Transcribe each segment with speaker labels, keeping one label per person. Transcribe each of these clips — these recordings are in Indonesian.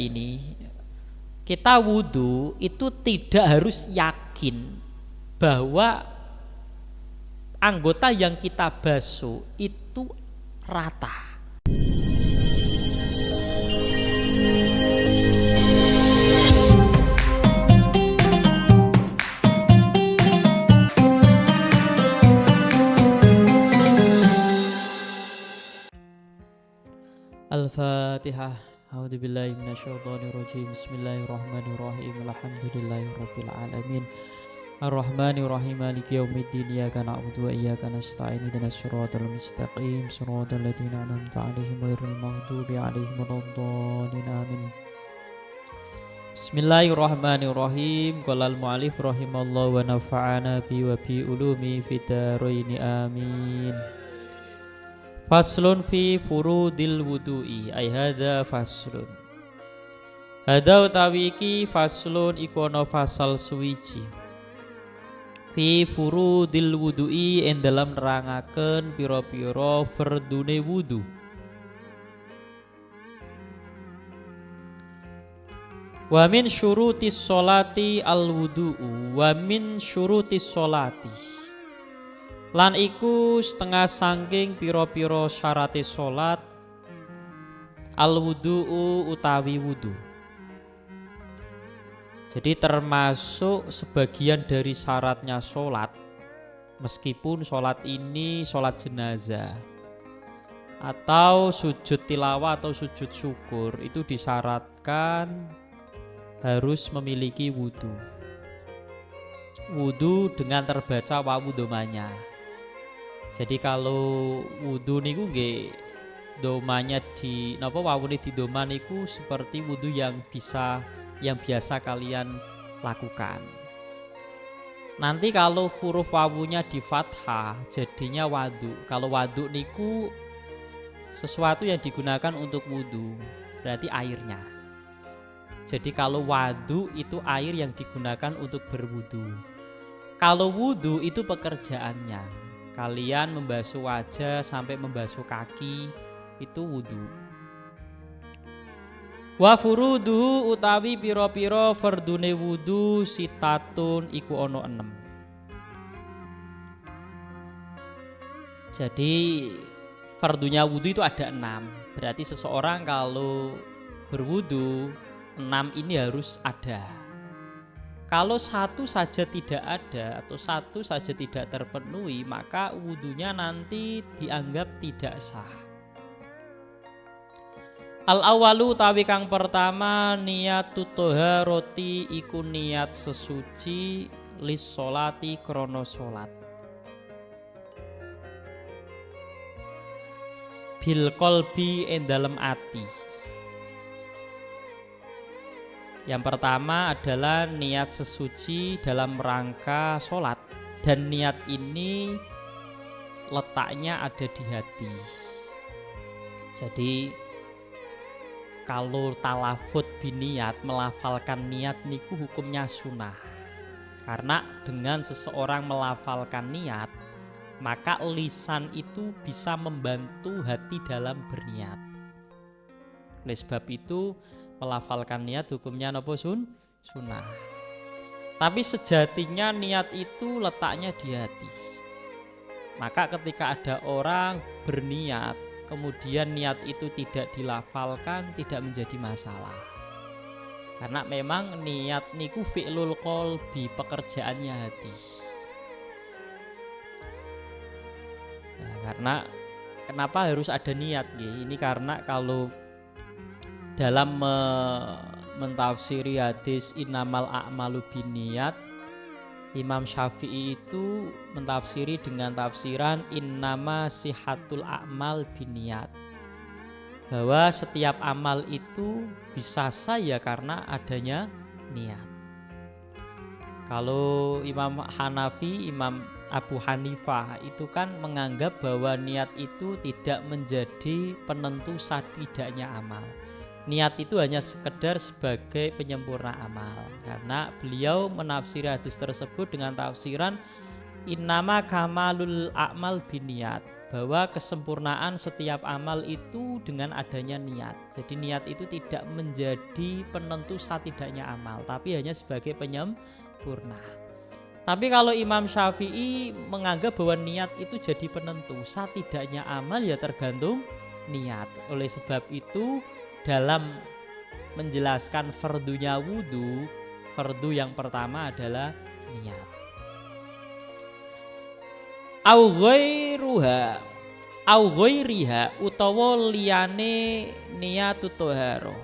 Speaker 1: ini kita wudhu itu tidak harus yakin bahwa anggota yang kita basuh itu rata. Al-Fatihah. A'udzubillahi minasyaitonirrajim. Bismillahirrahmanirrahim. Alhamdulillahirabbil alamin. Ar-Rahmanirrahim. Maliki yaumiddin. Iyyaka na'budu wa iyyaka nasta'in. Ihdinas siratal mustaqim. Siratal ladzina an'amta 'alaihim ghairil maghdubi 'alaihim waladdallin. Amin. Bismillahirrahmanirrahim. Qala al-mu'allif rahimallahu wa nafa'ana bi wa bi ulumi fid dharain. Amin. Faslun fi furudil wudu'i. Ay hadza faslun. Hadza utawi iki faslun iku ana fasal suwiji. Fi furudil wudu'i ing dalam nerangaken pira-pira fardune wudu. Wa min syurutis sholati al wudu'u wa min syurutis sholati. Lan iku setengah sangking piro-piro syarate sholat al wudu'u utawi wudu. Jadi termasuk sebagian dari syaratnya sholat, meskipun sholat ini sholat jenazah atau sujud tilawah atau sujud syukur, itu disyaratkan harus memiliki wudu. Wudu dengan terbaca wawu domanya. Jadi kalau wudu niku nggih domanya di napa wawune di doma niku seperti wudu yang biasa kalian lakukan. Nanti kalau huruf wawunya di fathah jadinya wadu. Kalau wadu niku sesuatu yang digunakan untuk wudu, berarti airnya. Jadi kalau wadu itu air yang digunakan untuk berwudu. Kalau wudu itu pekerjaannya. Kalian membasuh wajah sampai membasuh kaki itu wudu. Wa furuduhu utawi piro-piro fardune wudu sitatun iku ono 6. Jadi fardunya wudu itu ada 6. Berarti seseorang kalau berwudu 6 ini harus ada. Kalau satu saja tidak ada atau satu saja tidak terpenuhi, maka wudunya nanti dianggap tidak sah. Al-awalu tawi kang pertama niyatut thaharati iku niat sesuci lis sholati krono sholat. Bil qalbi ing dalem ati. Yang pertama adalah niat sesuci dalam rangka sholat. Dan niat ini letaknya ada di hati. Jadi kalau talafut biniat, melafalkan niat niku hukumnya sunnah. Karena dengan seseorang melafalkan niat, maka lisan itu bisa membantu hati dalam berniat. Oleh sebab itu melafalkan niat hukumnya napa sunnah. Tapi sejatinya niat itu letaknya di hati. Maka ketika ada orang berniat kemudian niat itu tidak dilafalkan, tidak menjadi masalah. Karena memang niat niku fi'lul qalbi, pekerjaannya hati. Nah, karena kenapa harus ada niat nggih? Ini karena kalau dalam mentafsiri hadis innamal a'malu binniyat, Imam Syafi'i itu mentafsiri dengan tafsiran innama sihatul a'mal binniyat, bahwa setiap amal itu bisa sah ya karena adanya niat. Kalau Imam Hanafi, Imam Abu Hanifah itu kan menganggap bahwa niat itu tidak menjadi penentu sah tidaknya amal. Niat itu hanya sekedar sebagai penyempurna amal. Karena beliau menafsiri hadis tersebut dengan tafsiran innama kamalul a'mal binniyat. bahwa kesempurnaan setiap amal itu dengan adanya niat. Jadi niat itu tidak menjadi penentu sah tidaknya amal, tapi hanya sebagai penyempurna. Tapi kalau Imam Syafi'i menganggap bahwa niat itu jadi penentu sah tidaknya amal, ya tergantung niat. Oleh sebab itu dalam menjelaskan fardunya wudu, fardu yang pertama adalah niat. Au ghairuha au ghairiha utawa liyane niyatut thaharah.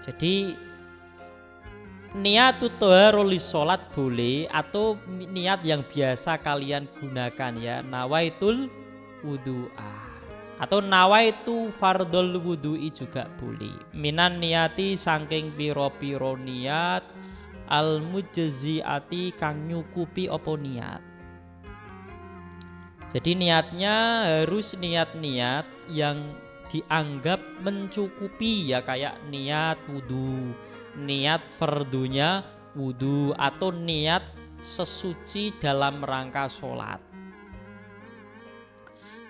Speaker 1: Jadi niyatut thaharah li salat boleh, atau niat yang biasa kalian gunakan ya, nawaitul wudu'a atau nawaitu fardhul wudu'i juga boleh. Minan niyati saking pira-pira niat al mujziati kang nyukupi apa niat. Jadi niatnya harus niat-niat yang dianggap mencukupi ya, kayak niat wudu, niat fardunya wudu, atau niat sesuci dalam rangka sholat.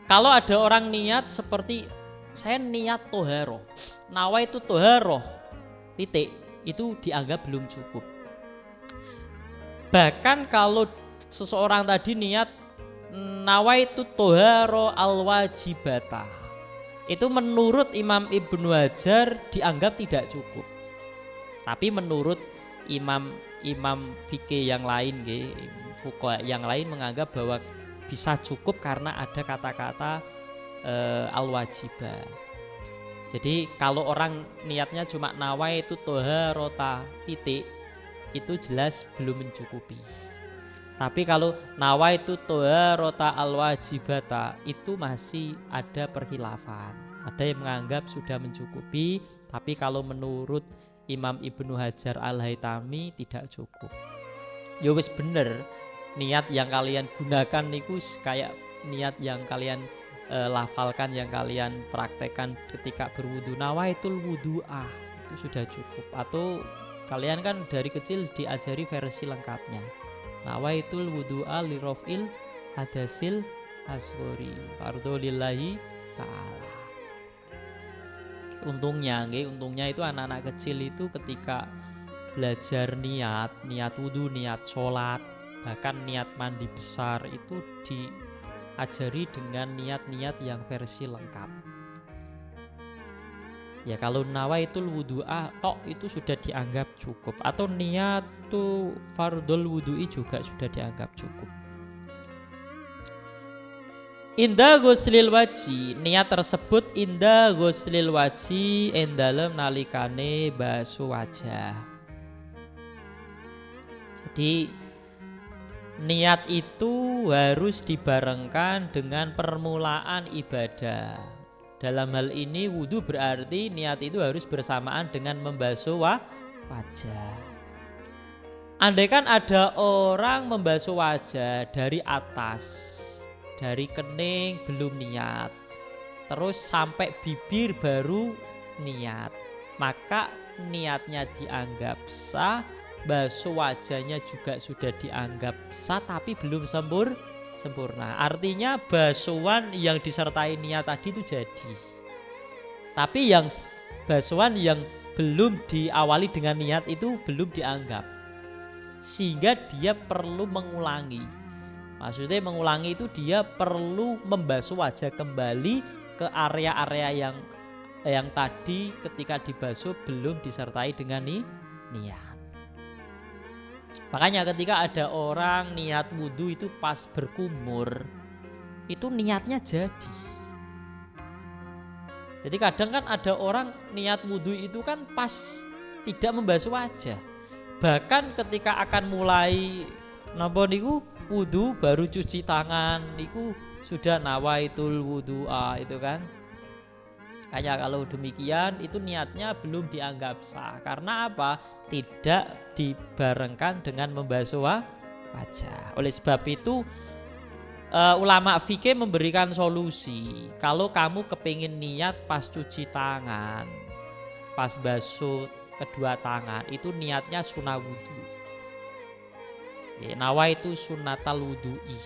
Speaker 1: Kalau ada orang niat seperti saya niat toharoh, nawaitu toharoh titik, itu dianggap belum cukup. Bahkan kalau seseorang tadi niat nawaitu toharoh al-wajibata, itu menurut Imam Ibnu Hajar dianggap tidak cukup. Tapi menurut imam fikih yang lain, fuqaha yang lain menganggap bahwa bisa cukup karena ada kata-kata al-wajibah. Jadi kalau orang niatnya cuma nawaitu toharota titik, itu jelas belum mencukupi. Tapi kalau nawaitu toharota al-wajibata, itu masih ada perkhilafan. Ada yang menganggap sudah mencukupi, tapi kalau menurut Imam Ibnu Hajar al-Haytami tidak cukup. Ya wis bener, niat yang kalian gunakan niku kayak niat yang kalian lafalkan, yang kalian praktekkan ketika berwudu, nawaitul wudu'ah, itu sudah cukup. Atau kalian kan dari kecil diajari versi lengkapnya, nawaitul wudu'a li raf'il hadasil asghari fardhu lillahi ta'ala. Untungnya itu anak-anak kecil itu ketika belajar niat wudu, niat sholat, bahkan niat mandi besar, itu diajari dengan niat-niat yang versi lengkap. Ya kalau nawaitul wudu'ah tok itu sudah dianggap cukup, atau niyatu fardhul wudu'i juga sudah dianggap cukup. Inda ghuslil waji, niat tersebut inda ghuslil waji ing dalem nalikane basuh wajah. Jadi niat itu harus dibarengkan dengan permulaan ibadah. Dalam hal ini wudu berarti niat itu harus bersamaan dengan membasuh wajah. Andaikan ada orang membasuh wajah dari atas, dari kening belum niat, terus sampai bibir baru niat, maka niatnya dianggap sah, basuh wajahnya juga sudah dianggap sah, tapi belum sempurna. Artinya basuhan yang disertai niat tadi itu jadi, tapi yang basuhan yang belum diawali dengan niat itu belum dianggap, sehingga dia perlu mengulangi. Maksudnya mengulangi itu dia perlu membasuh wajah kembali ke area-area yang tadi ketika dibasuh belum disertai dengan niat. Makanya ketika ada orang niat wudu itu pas berkumur, itu niatnya jadi. Jadi kadang kan ada orang niat wudu itu kan pas tidak membasuh wajah. Bahkan ketika akan mulai napa niku wudu baru cuci tangan niku sudah nawaitul wudu'a itu kan. Kayak kalau demikian itu niatnya belum dianggap sah. Karena apa? Tidak dibarengkan dengan membasuh wajah. Oleh sebab itu ulama fikih memberikan solusi. Kalau kamu kepingin niat pas cuci tangan, pas basuh kedua tangan, itu niatnya sunnah wudu. Nawa itu sunnatal wudu'i.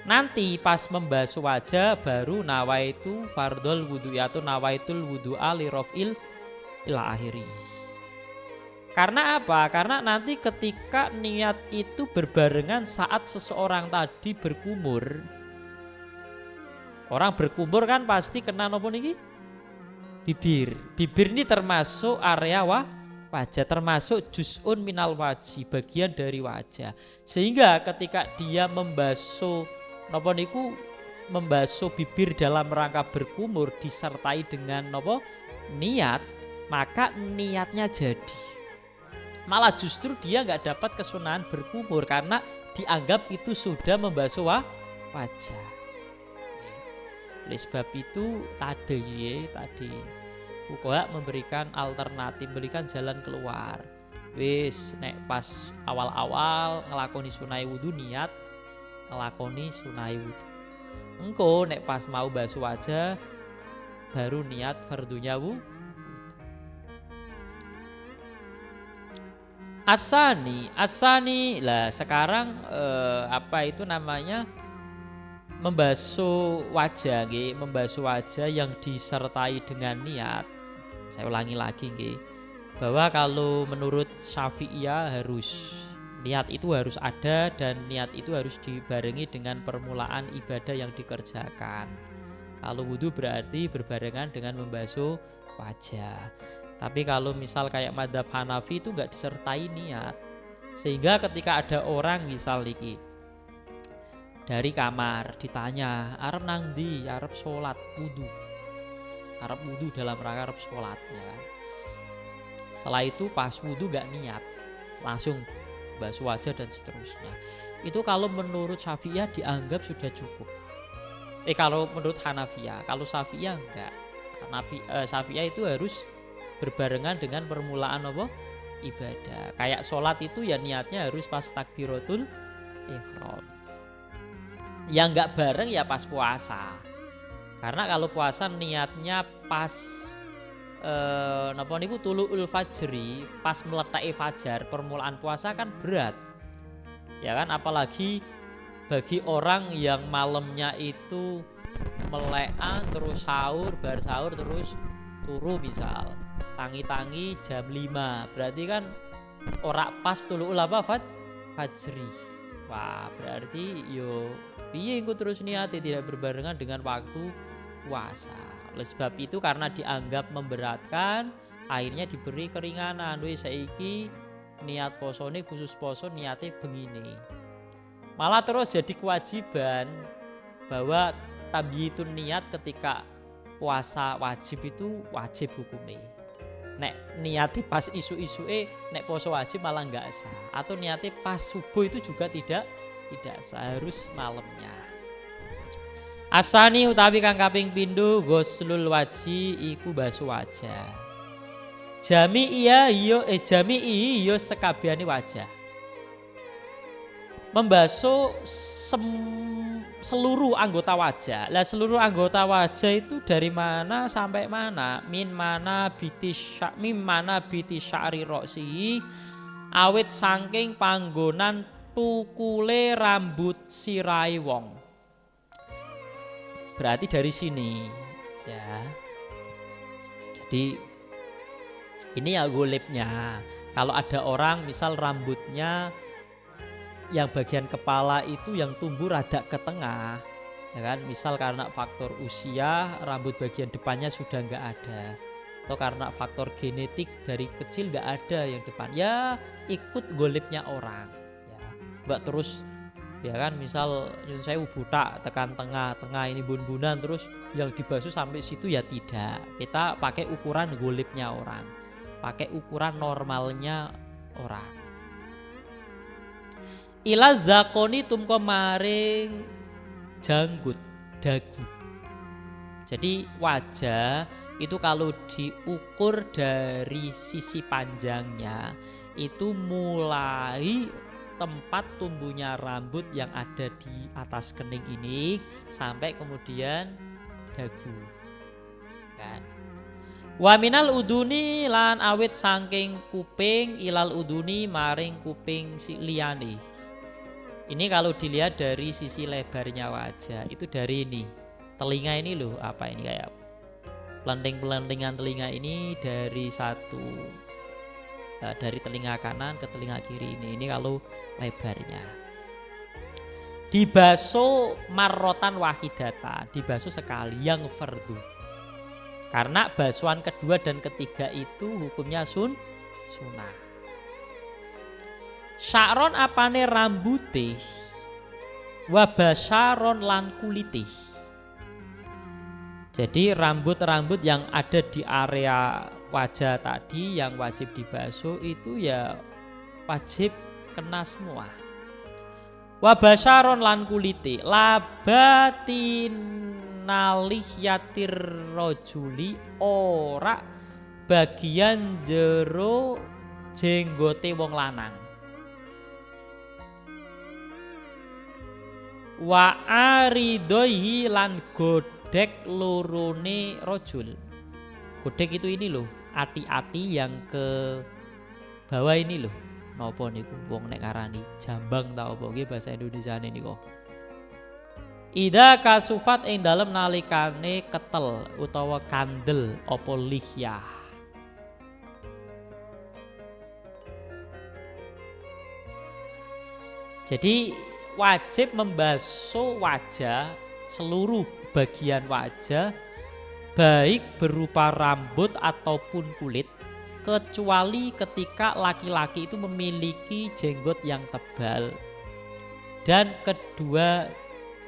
Speaker 1: Nanti pas membasuh wajah baru nawaitu fardhol wudu atau nawaitul wudu'a li raf'il ila akhiri. Karena apa? Karena nanti ketika niat itu berbarengan saat seseorang tadi berkumur. Orang berkumur kan pasti kena nopo niki? Bibir. Bibir ini termasuk area wajah, termasuk juz'un minal wajhi, bagian dari wajah. Sehingga ketika dia membasuh nopo niku, membasuh bibir dalam rangka berkumur disertai dengan nopo niat, maka niatnya jadi. Malah justru dia nggak dapat kesunahan berkumur karena dianggap itu sudah membasuh wajah. Oleh sebab itu tadi Fuqaha memberikan alternatif, memberikan jalan keluar. Wis nek pas awal-awal ngelakoni sunai wudu niat ngelakoni sunai wudu. Engko nek pas mau basuh wajah baru niat fardunya wudu. Asani lah sekarang apa itu namanya membasuh wajah nggih, membasuh wajah yang disertai dengan niat. Saya ulangi lagi nggih, bahwa kalau menurut Syafi'iyah harus niat itu harus ada dan niat itu harus dibarengi dengan permulaan ibadah yang dikerjakan. Kalau wudu berarti berbarengan dengan membasuh wajah. Tapi kalau misal kayak madzhab Hanafi itu nggak disertai niat, sehingga ketika ada orang misal niki dari kamar ditanya arep nang ndi, arep sholat wudu, arep wudu dalam rangka arep sholat ya. Setelah itu pas wudu nggak niat, langsung basuh wajah dan seterusnya. Itu kalau menurut Syafi'iyah dianggap sudah cukup. Kalau menurut Hanafiyah, kalau Syafi'iyah enggak. Syafi'iyah itu harus berbarengan dengan permulaan apa? Ibadah. Kayak sholat itu ya niatnya harus pas takbiratul ihram. Yang enggak bareng ya pas puasa. Karena kalau puasa niatnya pas napa niku tuluul fajri, pas meletai fajar, permulaan puasa kan berat. Ya kan, apalagi bagi orang yang malamnya itu melekan terus sahur, bar sahur terus turu misal. Tangi-tangi jam 5, berarti kan ora pas tuluul apa fajri. Wah, berarti yo piye engko terus niate tidak berbarengan dengan waktu puasa. Oleh sebab itu karena dianggap memberatkan, akhirnya diberi keringanan. Wis saiki niat posone khusus poso niate bengine. Malah terus jadi kewajiban bahwa tabyitun niat ketika puasa wajib itu wajib hukumnya. Nek niati pas isu-isuke nek poso wajib malah enggak sah, atau niati pas subuh itu juga tidak sah, harus malamnya. Asani utawi kang kaping pindho ghuslul waji iku basuh wajah. Jami'i yo sekabehane wajah. Membasuh seluruh anggota wajah. Lah seluruh anggota wajah itu dari mana sampai mana? Min mana biti sya'ri roksi, awit saking panggonan tukule rambut sirai wong. Berarti dari sini ya. Jadi ini ya golibnya. Kalau ada orang misal rambutnya yang bagian kepala itu yang tumbuh rada ke tengah, ya kan? Misal karena faktor usia rambut bagian depannya sudah nggak ada, atau karena faktor genetik dari kecil nggak ada yang depan, ya ikut golibnya orang, ya nggak terus, ya kan? Misal nyun sewu buta tekan tengah ini bun-bunan terus yang dibasuh sampai situ, ya tidak. Kita pakai ukuran golibnya orang, pakai ukuran normalnya orang. Ila zakoni tumko maring janggut dagu. Jadi wajah itu kalau diukur dari sisi panjangnya itu mulai tempat tumbuhnya rambut yang ada di atas kening ini sampai kemudian dagu. Kan? Wa minal uduni lan awit saking kuping ilal uduni maring kuping si liyane. Ini kalau dilihat dari sisi lebarnya wajah, itu dari ini telinga ini loh, apa ini kayak pelenting-pelentingan telinga ini dari dari telinga kanan ke telinga kiri ini kalau lebarnya. Dibasuh marrotan wahidatan, dibasuh sekali yang fardu. Karena basuhan kedua dan ketiga itu hukumnya sunnah. Sya'ron apane rambutih, wabasharon lan kulitih. Jadi rambut-rambut yang ada di area wajah tadi yang wajib dibasuh itu ya wajib kena semua. Wabasharon lan kuliti labatin nalihyatir rojuli ora bagian jero jenggote wong lanang. Wa aridohi lan godek lorone rojul. Godek itu ini loh, ati-ati yang ke bawah ini loh. Napa niku wong nek ngarani jambang ta apa nggih bahasa Indonesiane niku. Ida kasufat ing dalem nalikane ketel utawa kandel apa lihyah. Jadi wajib membasuh wajah, seluruh bagian wajah baik berupa rambut ataupun kulit, kecuali ketika laki-laki itu memiliki jenggot yang tebal dan kedua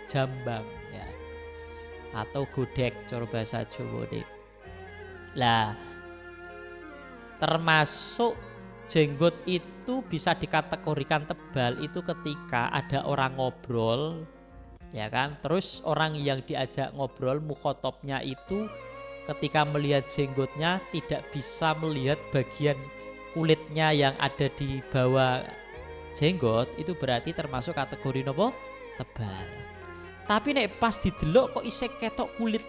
Speaker 1: jambang ya, atau godek cara bahasa Jawa dik. Lah termasuk jenggot itu bisa dikategorikan tebal itu ketika ada orang ngobrol ya kan, terus orang yang diajak ngobrol mukhotobnya itu ketika melihat jenggotnya tidak bisa melihat bagian kulitnya yang ada di bawah jenggot, itu berarti termasuk kategori nopo tebal. Tapi nek pas didelok kok isih ketok kulit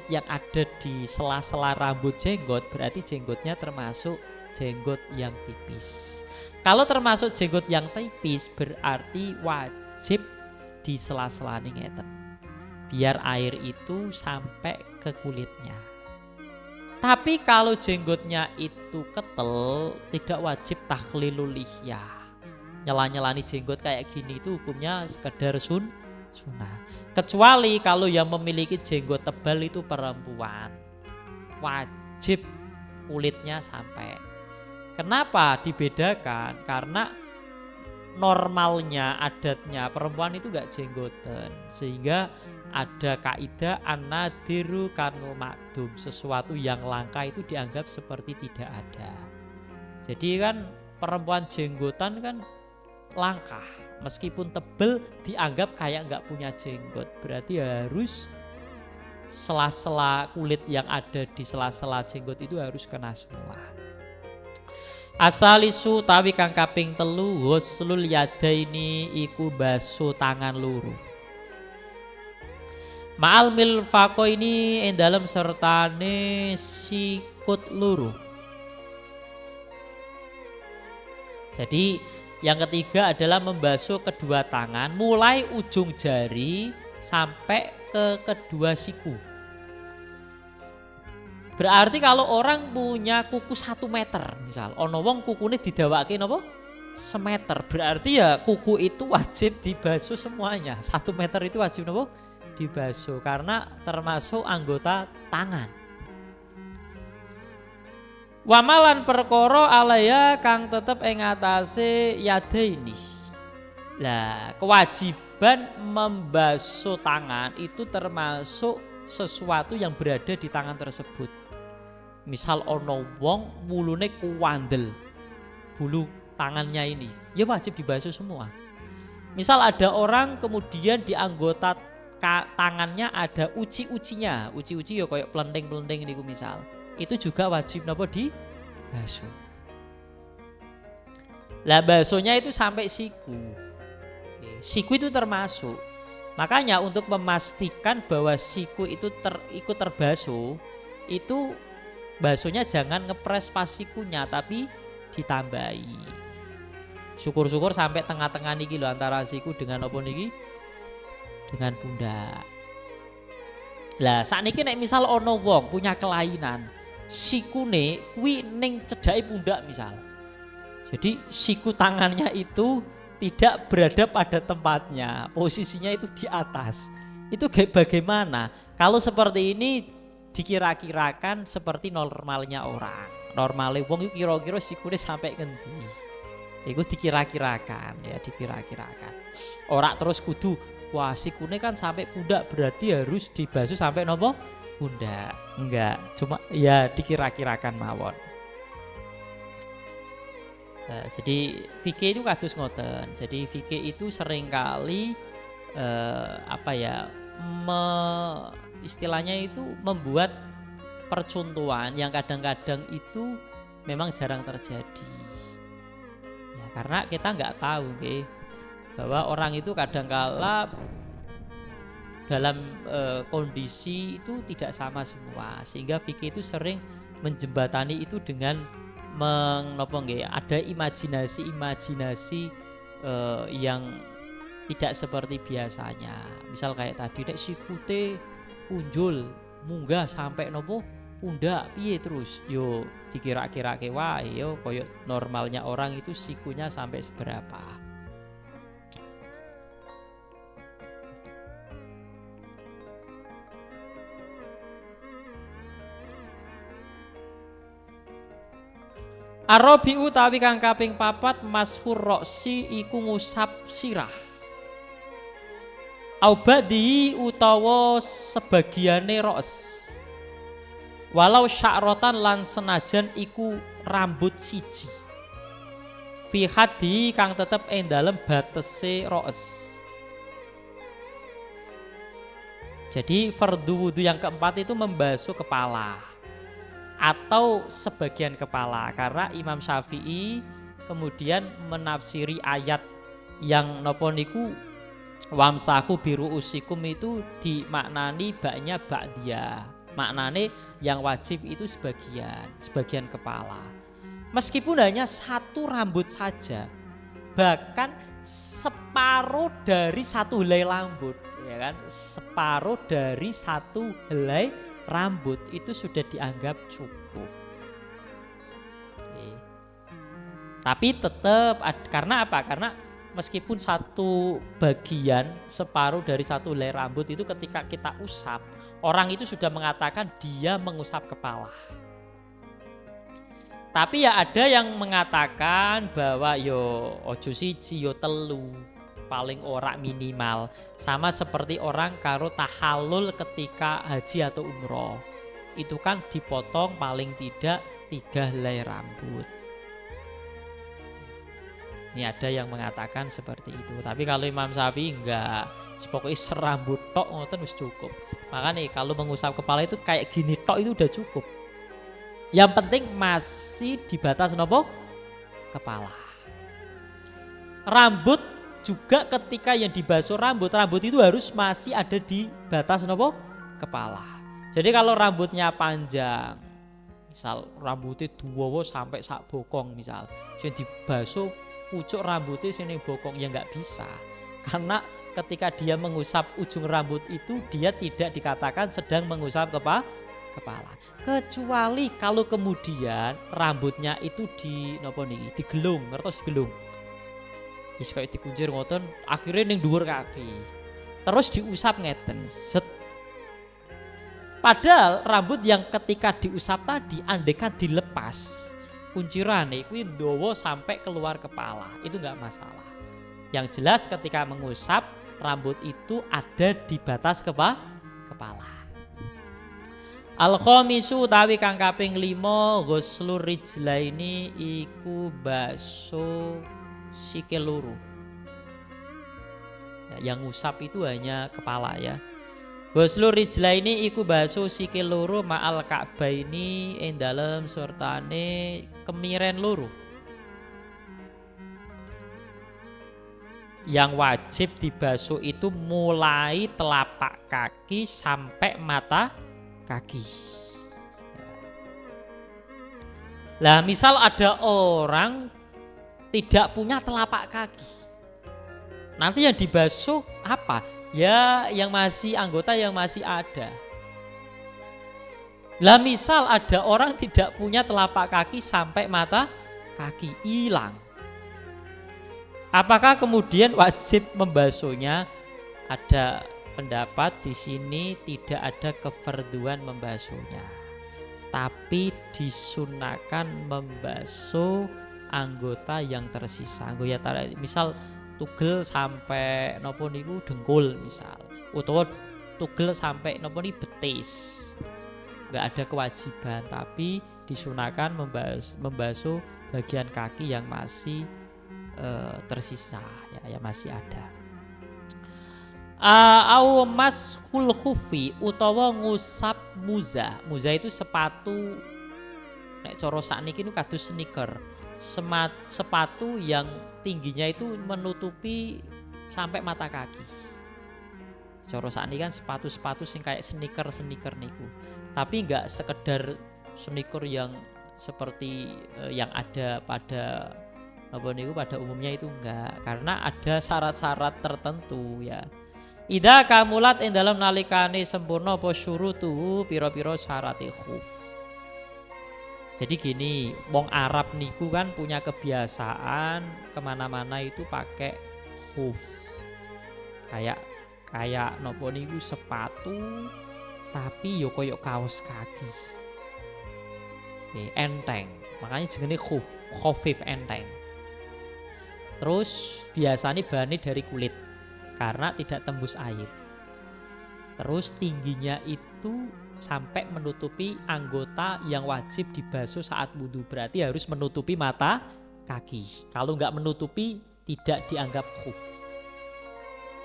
Speaker 1: yang ada di sela-sela rambut jenggot, berarti jenggotnya termasuk jenggot yang tipis. Kalau termasuk jenggot yang tipis berarti wajib di sela-selane ngeten, biar air itu sampai ke kulitnya. Tapi kalau jenggotnya itu ketel, tidak wajib takhlilul lihyah. Nyela-nyelani jenggot kayak gini itu hukumnya sekedar sunnah. Kecuali kalau yang memiliki jenggot tebal itu perempuan, wajib kulitnya sampai. Kenapa dibedakan? Karena normalnya, adatnya perempuan itu gak jenggotan, sehingga ada kaidah an-nadiru kanul makdum, sesuatu yang langka itu dianggap seperti tidak ada. Jadi kan perempuan jenggotan kan langka, meskipun tebel dianggap kayak gak punya jenggot, berarti harus sela-sela kulit yang ada di sela-sela jenggot itu harus kena semua. Asalisu tawi kang kaping telu ghuslul yadaini iku basuh tangan loro. Ma'al milfaqo ini ing dalem sertane sikut loro. Jadi yang ketiga adalah membasuh kedua tangan mulai ujung jari sampai ke kedua siku. Berarti kalau orang punya kuku 1 meter misal, ono wong kukune didawake napa? Semeter. Berarti ya kuku itu wajib dibasuh semuanya. 1 meter itu wajib napa? Dibasuh karena termasuk anggota tangan. Wamalan perkara alaya kang tetep ing atase yadaini. Lah, kewajiban membasuh tangan itu termasuk sesuatu yang berada di tangan tersebut. Misal ono wong mulune kuwandel, bulu tangannya ini, ya wajib dibasuh semua. Misal ada orang kemudian di anggota tangannya ada uci-ucinya, uci-uci ya kayak pelenting-pelenting niku misal, itu juga wajib napa dibasuh. Lah basuhnya itu sampai siku. Siku itu termasuk. Makanya untuk memastikan bahwa siku itu ikut terbasuh, itu basuhnya jangan ngepres pas sikunya tapi ditambahi. Syukur-syukur sampai tengah-tengah niki lho antara siku dengan apa niki? Dengan pundak. Lah sakniki nek misal ana wong punya kelainan, sikune kuwi ning cedhake pundak misal. Jadi siku tangannya itu tidak berada pada tempatnya, posisinya itu di atas. Itu bagaimana? Kalau seperti ini dikira-kirakan seperti normalnya orang. Normalnya wong itu kira-kira sikune sampai ngendi. Itu dikira-kirakan ya, dikira-kirakan. Ora terus kudu wah sikune kan sampai pundak berarti harus dibasuh sampai nopo? Pundak. Enggak, cuma ya dikira-kirakan mawon. Nah, jadi fikih itu kados ngoten. Jadi fikih itu seringkali istilahnya itu membuat percontohan yang kadang-kadang itu memang jarang terjadi. Ya, karena kita nggak tahu bahwa orang itu kadang-kala dalam kondisi itu tidak sama semua, sehingga fikih itu sering menjembatani itu dengan ada imajinasi yang tidak seperti biasanya. Misal kayak tadi nek sikute punjul munggah sampai pundak piye terus yo dikira-kirake wae yo koyo normalnya orang itu sikunya sampai seberapa. Arabi utawi kang kaping 4 mashur roksi iku ngusap sirah. Aubadi utawa sebagiane ros. Walau sya'rotan lan senajan iku rambut siji. Fi hadi kang tetep ing dalem batese ros. Jadi fardu wudu yang keempat itu membasuh kepala atau sebagian kepala, karena Imam Syafi'i kemudian menafsiri ayat yang nopo niku wamsahu biru usikum itu dimaknani baknya ba'diyah, maknane yang wajib itu sebagian kepala, meskipun hanya satu rambut saja, bahkan separuh dari satu helai rambut, ya kan, separuh dari satu helai rambut itu sudah dianggap cukup. Oke. Tapi tetap karena apa? Karena meskipun satu bagian separuh dari satu helai rambut itu ketika kita usap, orang itu sudah mengatakan dia mengusap kepala. Tapi ya ada yang mengatakan bahwa yo ojo siji yo telu paling ora minimal, sama seperti orang karo tahallul ketika haji atau umroh itu kan dipotong paling tidak 3 helai rambut. Ini ada yang mengatakan seperti itu, tapi kalau Imam Syafi'i enggak, pokoknya serambut tok ngoten wis cukup. Makanya kalau mengusap kepala itu kayak gini tok itu udah cukup, yang penting masih di batas nopo kepala. Rambut juga ketika yang dibasuh rambut itu harus masih ada di batas nopo kepala. Jadi kalau rambutnya panjang, misal rambutnya duwowo sampai sak bokong misal, yang dibasuh pucuk rambutnya sini bokong, ya nggak bisa, karena ketika dia mengusap ujung rambut itu dia tidak dikatakan sedang mengusap kepala, kecuali kalau kemudian rambutnya itu digelung, ngertos digelung. Wis kaya dikuncir ngoten, akhirnya ning dhuwur kaki. Terus diusap ngeten, set. Padahal rambut yang ketika diusap tadi andekan dilepas, kuncirane kuwi ndawa sampai keluar kepala, itu enggak masalah. Yang jelas ketika mengusap rambut itu ada di batas kepala. Al-khamisu utawi kang kaping 5 ghuslur rijlaini iku baso sikil loro. Ya, yang ngusap itu hanya kepala ya. Ghuslur rijlaini iku baso sikil loro ma'al ka'baini ing dalem sertane kemiren loro. Yang wajib dibasuh itu mulai telapak kaki sampai mata kaki. Lah misal ada orang tidak punya telapak kaki. Nanti yang dibasuh apa? Ya yang masih anggota yang masih ada. Lah misal ada orang tidak punya telapak kaki sampai mata kaki hilang. Apakah kemudian wajib membasuhnya? Ada pendapat di sini tidak ada kefarduan membasuhnya. Tapi disunahkan membasuh anggota yang tersisa. Anggota misal tugel sampai nopo niku dengkul misal, utawa tugel sampai nopo ni betis. Enggak ada kewajiban, tapi disunahkan membasuh bagian kaki yang masih tersisa, ya masih ada. Au mashul khufi utawa ngusap muza. Muza itu sepatu, nek cara sakniki niku kados sneaker. Sepatu yang tingginya itu menutupi sampai mata kaki. Cara sakniki kan sepatu-sepatu sing kayak sneaker niku. Tapi enggak sekedar sneaker yang seperti yang ada pada pada umumnya itu enggak, karena ada syarat-syarat tertentu ya. Idza kamulat ing dalam nalikane sempurna apa syurutu pira-pira syarate khuf. Jadi gini, wong Arab niku kan punya kebiasaan kemana-mana itu pakai khuf. Kayak nopo niku sepatu tapi yo koyo kaos kaki. Enteng, makanya jenenge khuf, khofif enteng. Terus biasanya bahannya dari kulit karena tidak tembus air. Terus tingginya itu sampai menutupi anggota yang wajib dibasuh saat wudu, berarti harus menutupi mata kaki. Kalau nggak menutupi tidak dianggap khuf.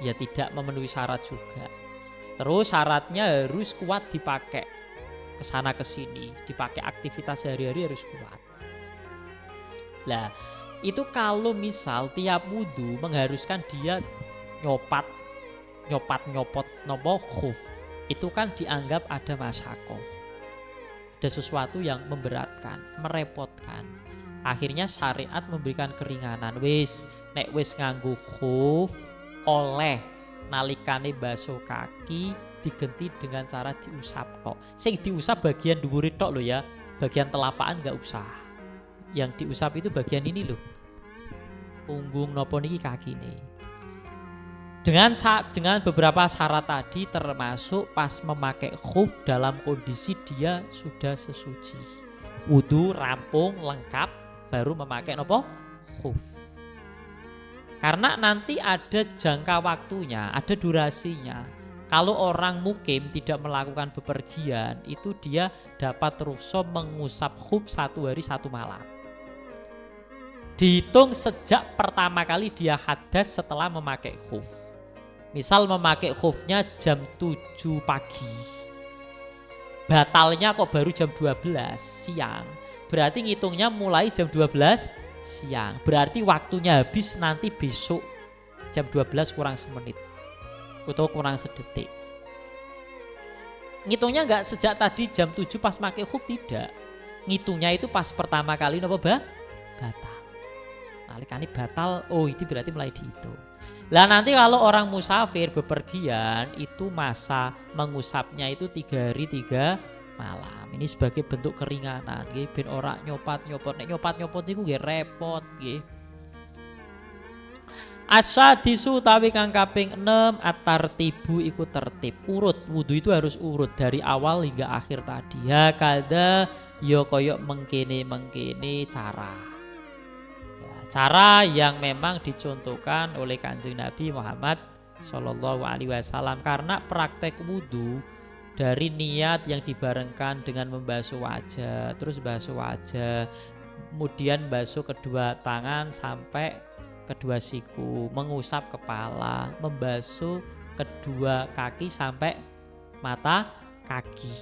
Speaker 1: Ya tidak memenuhi syarat juga. Terus syaratnya harus kuat dipakai kesana kesini, dipakai aktivitas sehari-hari harus kuat. Lah itu kalau misal tiap wudu mengharuskan dia nyopot nopo khuf, itu kan dianggap ada masyakoh, ada sesuatu yang memberatkan, merepotkan. Akhirnya syariat memberikan keringanan. Nek wis nganggo khuf oleh nalikane basuh kaki digenti dengan cara diusap tok. Sing diusap bagian dhuwure tok lho ya, bagian telapakan enggak usah. Yang diusap itu bagian ini loh, punggung nopo niki kaki nih. Dengan beberapa syarat tadi, termasuk pas memakai khuf dalam kondisi dia sudah sesuci, wudu rampung lengkap, baru memakai nopo khuf. Karena nanti ada jangka waktunya, ada durasinya. Kalau orang mukim tidak melakukan bepergian, itu dia dapat rukhsah mengusap khuf 1 hari 1 malam. Dihitung sejak pertama kali dia hadas setelah memakai khuf. Misal memakai khufnya jam 7 pagi, batalnya kok baru jam 12 siang, berarti ngitungnya mulai jam 12 siang. Berarti waktunya habis nanti besok jam 12 kurang semenit atau kurang sedetik. Ngitungnya enggak sejak tadi jam 7 pas pakai khuf, tidak. Ngitungnya itu pas pertama kali nopo batal. Nalikane batal, oh itu berarti mulai dihitung. Lah nanti kalau orang musafir bepergian itu masa mengusapnya itu 3 hari 3 malam. Ini sebagai bentuk keringanan nggih, ben ora nyopot-nyopot. Nek nyopot-nyopot niku nggih repot nggih. Asadisu tawi kang kaping 6 at-tartibu iku tertib. Urut, wudu itu harus urut dari awal hingga akhir tadi. Ya kada yo koyok mengkene cara. Cara yang memang dicontohkan oleh Kanjeng Nabi Muhammad Sallallahu Alaihi Wasallam, karena praktek wudu dari niat yang dibarengkan dengan membasuh wajah, terus basuh wajah, kemudian basuh kedua tangan sampai kedua siku, mengusap kepala, membasuh kedua kaki sampai mata kaki,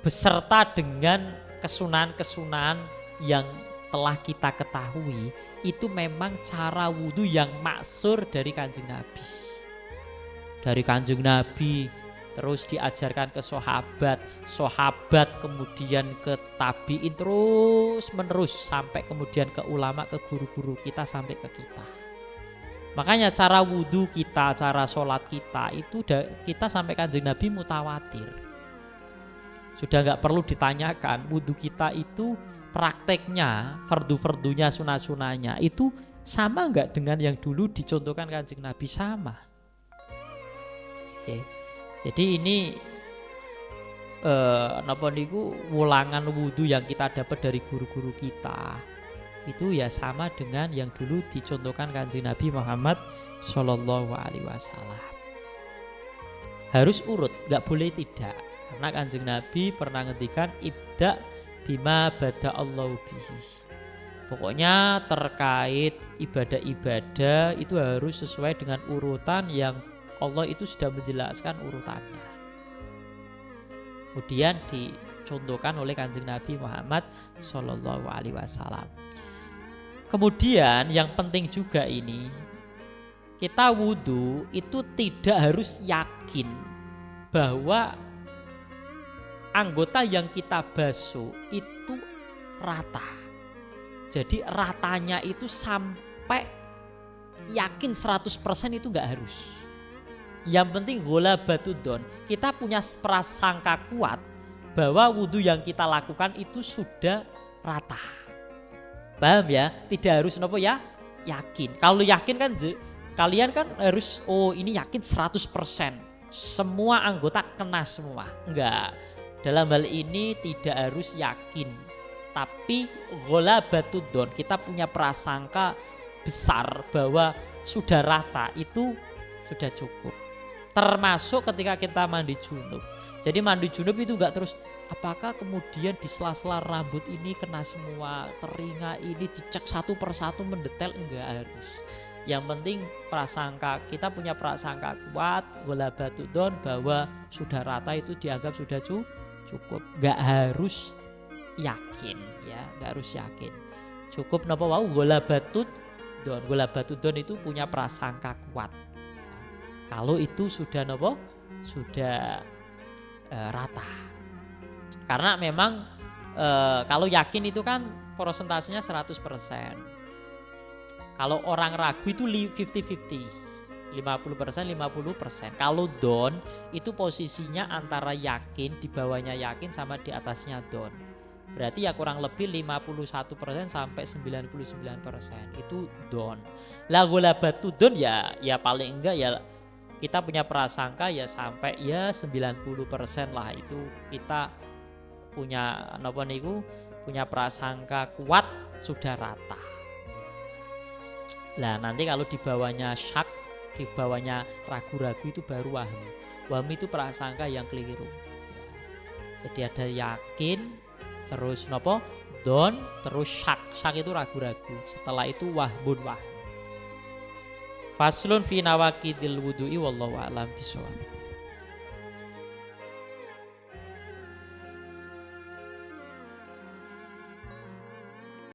Speaker 1: beserta dengan kesunahan-kesunahan yang telah kita ketahui. Itu memang cara wudhu yang maksur dari Kanjeng Nabi. Dari Kanjeng Nabi terus diajarkan ke sahabat kemudian ke tabiin, terus menerus sampai kemudian ke ulama, ke guru-guru kita, sampai ke kita. Makanya cara wudhu kita, cara sholat kita itu kita sampai Kanjeng Nabi mutawatir. Sudah nggak perlu ditanyakan, wudhu kita itu prakteknya, fardu-fardunya, sunah-sunahnya itu sama nggak dengan yang dulu dicontohkan Kanjeng Nabi? Sama. Oke. Jadi ini napa niku wulangan wudhu yang kita dapat dari guru-guru kita itu ya sama dengan yang dulu dicontohkan Kanjeng Nabi Muhammad Shallallahu Alaihi Wasallam. Harus urut, nggak boleh tidak. Karena Kanjeng Nabi pernah ngendikan ibda bima bada Allahu bihi. Pokoknya terkait ibadah-ibadah itu harus sesuai dengan urutan yang Allah itu sudah menjelaskan urutannya. Kemudian dicontohkan oleh Kanjeng Nabi Muhammad Shallallahu Alaihi Wasallam. Kemudian yang penting juga ini, kita wudhu itu tidak harus yakin bahwa anggota yang kita basuh itu rata. Jadi ratanya itu sampai yakin 100% itu enggak harus. Yang penting gola batu don, kita punya prasangka kuat bahwa wudhu yang kita lakukan itu sudah rata. Paham ya? Tidak harus nopo ya? Yakin. Kalau yakin kan kalian kan harus ini yakin 100%. Semua anggota kena semua. Enggak. Dalam hal ini tidak harus yakin. Tapi gola batu don, kita punya prasangka besar bahwa sudah rata, itu sudah cukup. Termasuk ketika kita mandi junub. Jadi mandi junub itu enggak terus apakah kemudian di sela-sela rambut ini kena semua, telinga ini dicek satu persatu mendetail, enggak harus. Yang penting prasangka, kita punya prasangka kuat wala batu don bahwa sudah rata itu dianggap sudah cukup. Enggak harus yakin ya, enggak harus yakin. Cukup napa wau wala batu don. Wala batu don itu punya prasangka kuat. Kalau itu sudah nopo, sudah rata. Karena memang kalau yakin itu kan persentasenya 100%. Kalau orang ragu itu 50-50. 50%, 50%. Kalau don itu posisinya antara yakin, di bawahnya yakin sama di atasnya don. Berarti ya kurang lebih 51% sampai 99% itu don. Lah gola batu don ya paling enggak ya kita punya prasangka ya sampai ya 90% lah, itu kita punya napa niku, punya prasangka kuat sudah rata. Lah nanti kalau di bawahnya syak, di bawahnya ragu-ragu itu baru wahmi. Wahmi itu prasangka yang keliru. Jadi ada yakin, terus napa don, terus syak. Syak itu ragu-ragu. Setelah itu wahbun wahmi. Faslun fi nawaqidil wudu'i wallahu a'lam bishawab.